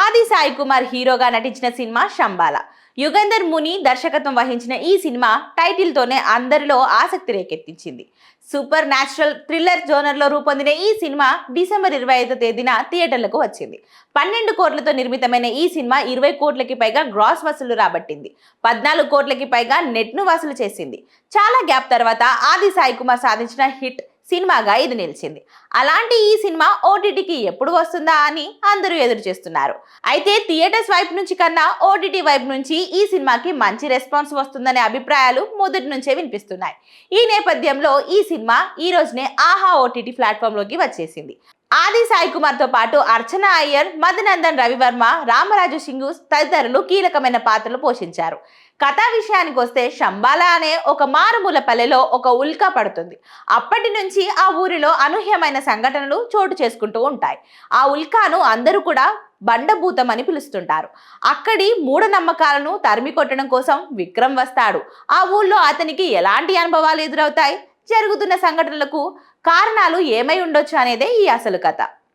ఆది సాయి కుమార్ హీరోగా నటించిన సినిమా శంబాల. యుగంధర్ ముని దర్శకత్వం వహించిన ఈ సినిమా టైటిల్ తోనే అందరిలో ఆసక్తి రేకెత్తించింది. సూపర్ న్యాచురల్ థ్రిల్లర్ జోనర్లో రూపొందిన ఈ సినిమా డిసెంబర్ 25వ తేదీన థియేటర్లకు వచ్చింది. 12 కోట్లతో నిర్మితమైన ఈ సినిమా 20 కోట్లకి పైగా గ్రాస్ వసూలు రాబట్టింది. 14 కోట్లకి పైగా నెట్ను వసూలు చేసింది. చాలా గ్యాప్ తర్వాత ఆది సాయి కుమార్ సాధించిన హిట్ సినిమాగా ఇది నిలిచింది. అలాంటి ఈ సినిమా ఓటీటీకి ఎప్పుడు వస్తుందా అని అందరూ ఎదురు చేస్తున్నారు. అయితే థియేటర్స్ వైపు నుంచి కన్నా ఓటీటీ వైపు నుంచి ఈ సినిమాకి మంచి రెస్పాన్స్ వస్తుందనే అభిప్రాయాలు మొదటి నుంచే వినిపిస్తున్నాయి. ఈ నేపథ్యంలో ఈ సినిమా ఈ రోజునే ఆహా ఓటీటీ ప్లాట్ఫామ్ లోకి వచ్చేసింది. ఆది సాయి కుమార్ తో పాటు అర్చన అయ్యర్, మధునందన్ రవివర్మ, రామరాజు సింగు తదితరులు కీలకమైన పాత్రలు పోషించారు. కథా విషయానికి వస్తే శంబాల అనే ఒక మారుమూల పల్లెలో ఒక ఉల్కా పడుతుంది. అప్పటి నుంచి ఆ ఊరిలో అనూహ్యమైన సంఘటనలు చోటు చేసుకుంటూ ఉంటాయి. ఆ ఉల్కాను అందరూ కూడా బండభూతం అని పిలుస్తుంటారు. అక్కడి మూఢనమ్మకాలను తరిమి కొట్టడం కోసం విక్రమ్ వస్తాడు. ఆ ఊళ్ళో అతనికి ఎలాంటి అనుభవాలు ఎదురవుతాయి, జరుగుతున్న సంఘటనలకు కారణాలు ఏమై ఉండొచ్చు అనేదే ఈ అసలు కథ.